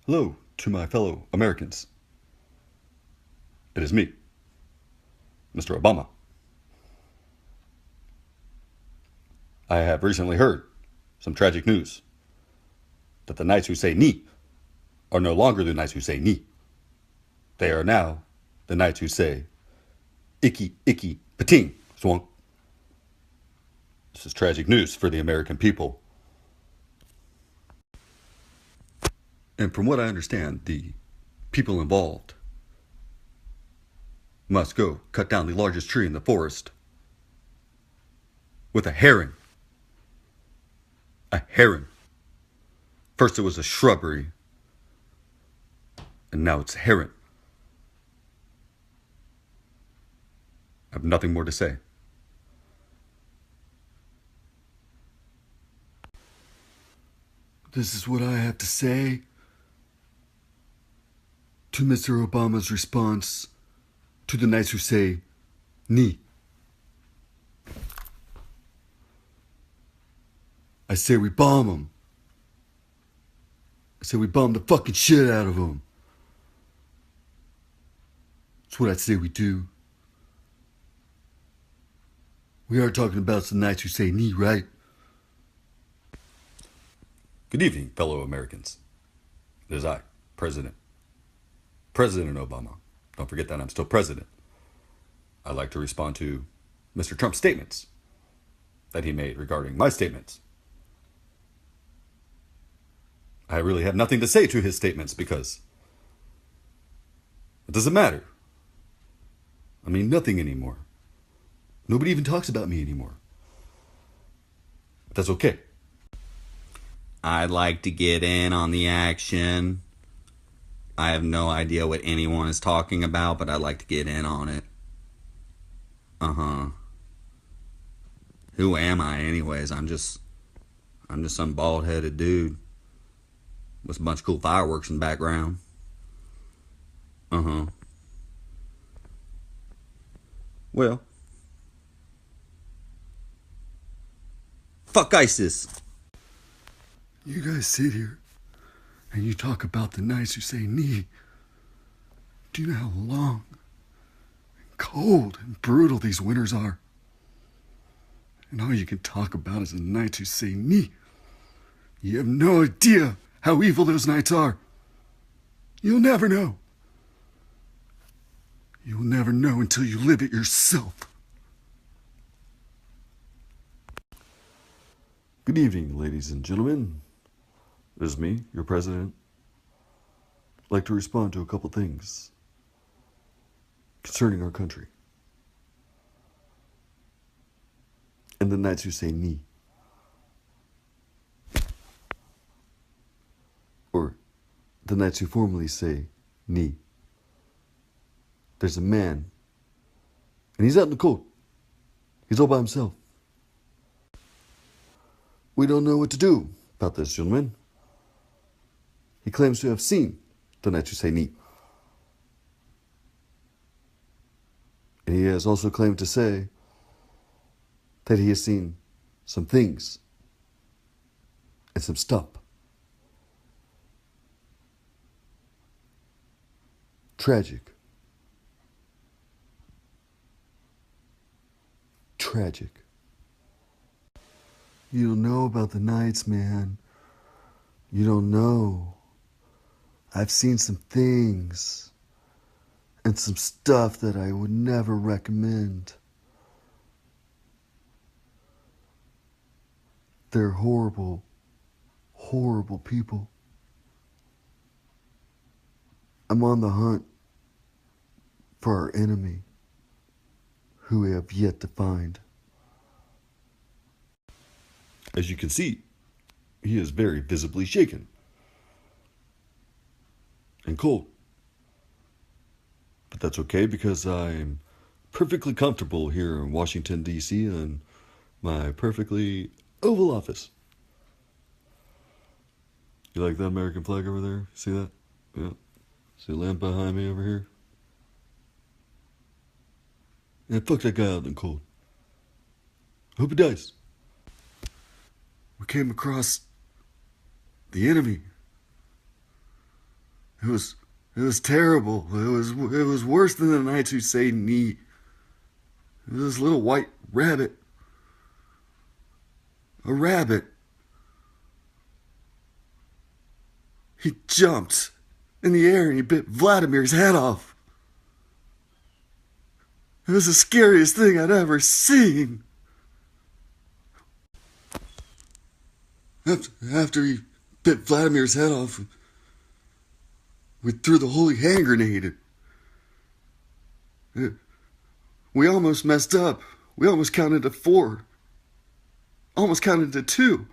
Hello to my fellow Americans. It is me, Mr. Obama. I have recently heard some tragic news that the knights who say ni are no longer the knights who say ni. They are now the knights who say icky, icky, pating, swung. This is tragic news for the American people. And from what I understand, the people involved must go cut down the largest tree in the forest with a heron. A heron. First it was a shrubbery, and now it's a heron. I have nothing more to say. This is what I have to say to Mr. Obama's response to the knights who say ni. I say we bomb them. I say we bomb the fucking shit out of them. That's what I say we do. We are talking about the knights who say ni, right? Good evening, fellow Americans. It is I, President Obama. Don't forget that I'm still president. I'd like to respond to Mr. Trump's statements that he made regarding my statements. I really have nothing to say to his statements because it doesn't matter. I mean, nothing anymore. Nobody even talks about me anymore. But that's okay. I'd like to get in on the action. I have no idea what anyone is talking about, but I'd like to get in on it. Who am I anyways? I'm just some bald-headed dude with a bunch of cool fireworks in the background. Well, fuck ISIS. You guys sit here and you talk about the knights who say ni. Do you know how long and cold and brutal these winters are? And all you can talk about is the knights who say ni. You have no idea how evil those knights are. You'll never know. You'll never know until you live it yourself. Good evening, ladies and gentlemen. This is me, your president. I'd like to respond to a couple things concerning our country and the knights who say ni. Or the knights who formerly say ni. There's a man, and he's out in the cold. He's all by himself. We don't know what to do about this gentleman. He claims to have seen the knights who say ni. And he has also claimed to say that he has seen some things and some stuff. Tragic. Tragic. You don't know about the knights, man. You don't know. I've seen some things and some stuff that I would never recommend. They're horrible, horrible people. I'm on the hunt for our enemy, who we have yet to find. As you can see, he is very visibly shaken and cold. But that's okay because I'm perfectly comfortable here in Washington, D.C. in my perfectly oval office. You like that American flag over there? See that? Yeah. See the lamp behind me over here? Yeah, fuck that guy out in the cold. I hope he dies. We came across the enemy. It was terrible. It was worse than the knights who say knee. It was this little white rabbit. A rabbit. He jumped in the air and he bit Vladimir's head off. It was the scariest thing I'd ever seen. After he bit Vladimir's head off, we threw the holy hand grenade. We almost messed up. We almost counted to 4. Almost counted to 2.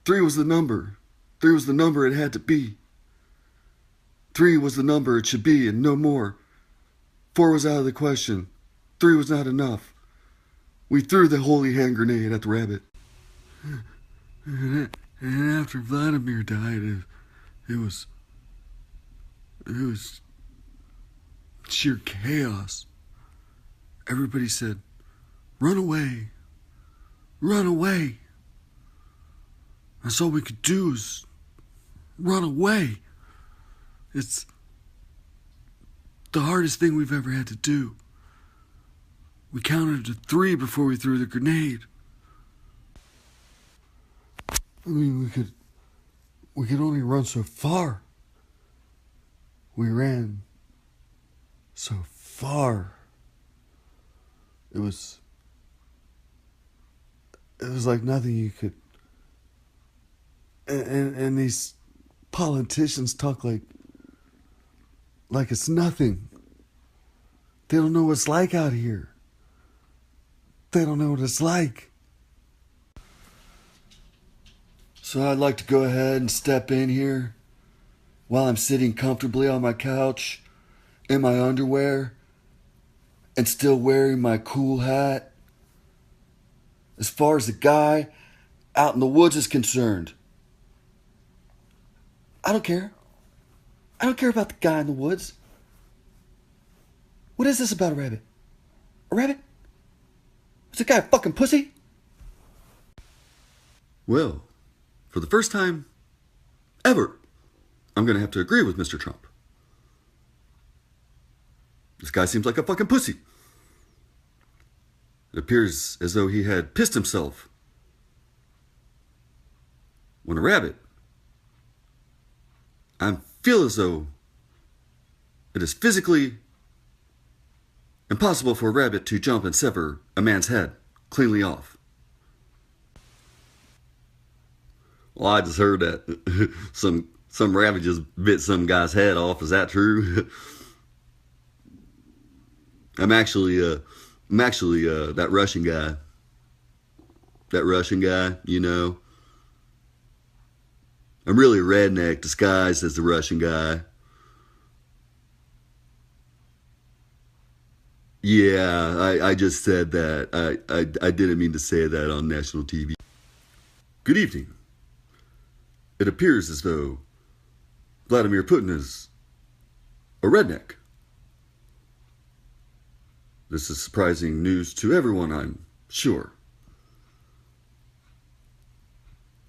3 was the number. 3 was the number it had to be. 3 was the number it should be and no more. 4 was out of the question. 3 was not enough. We threw the holy hand grenade at the rabbit. And after Vladimir died, it was sheer chaos. Everybody said, "Run away. Run away." That's all we could do is run away. It's the hardest thing we've ever had to do. We counted to 3 before we threw the grenade. I mean, we could only run so far. We ran so far. It was like nothing you could. And these politicians talk like it's nothing. They don't know what it's like out here. They don't know what it's like. So I'd like to go ahead and step in here while I'm sitting comfortably on my couch in my underwear and still wearing my cool hat. As far as the guy out in the woods is concerned, I don't care. I don't care about the guy in the woods. What is this about a rabbit? A rabbit? Is the guy a fucking pussy? Well, for the first time ever, I'm going to have to agree with Mr. Trump. This guy seems like a fucking pussy. It appears as though he had pissed himself when a rabbit. I feel as though it is physically impossible for a rabbit to jump and sever a man's head cleanly off. Well, I just heard that some rabbit just bit some guy's head off. Is that true? I'm actually that Russian guy. That Russian guy, you know. I'm really a redneck disguised as the Russian guy. Yeah, I just said that. I didn't mean to say that on national TV. Good evening. It appears as though Vladimir Putin is a redneck. This is surprising news to everyone, I'm sure.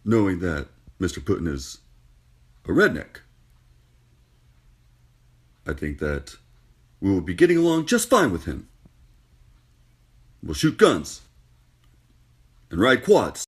Knowing that Mr. Putin is a redneck, I think that we will be getting along just fine with him. We'll shoot guns and ride quads.